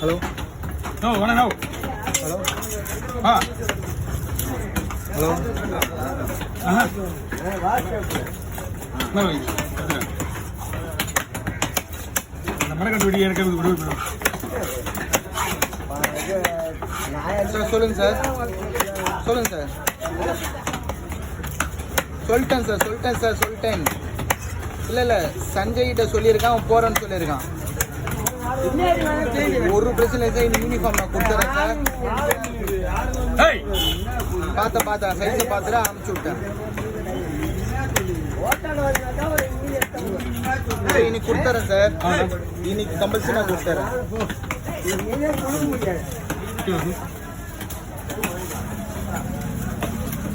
Hello no வேணா no hello hello மரக்கட்டு வெடி இருக்கிறது விடுவிப்போம் சார் சொல்லுங்கள் சார் சொல்லுங்கள் சார் சொல்லிட்டேன் இல்லை சஞ்சய்கிட்ட சொல்லியிருக்கான் அவன் போகிறேன்னு சொல்லியிருக்கான். ஒரு பிரச்சனை சார் இந்த யூனிஃபார்ம் நான் கொடுத்துறேன் சார். பார்த்தேன் சைஸை பார்த்துட்டு அனுப்பிச்சி விட்டேன். இன்னைக்கு கொடுத்துறேன் சார். இன்னைக்கு கம்பல்சரி நான் கொடுத்துறேன்.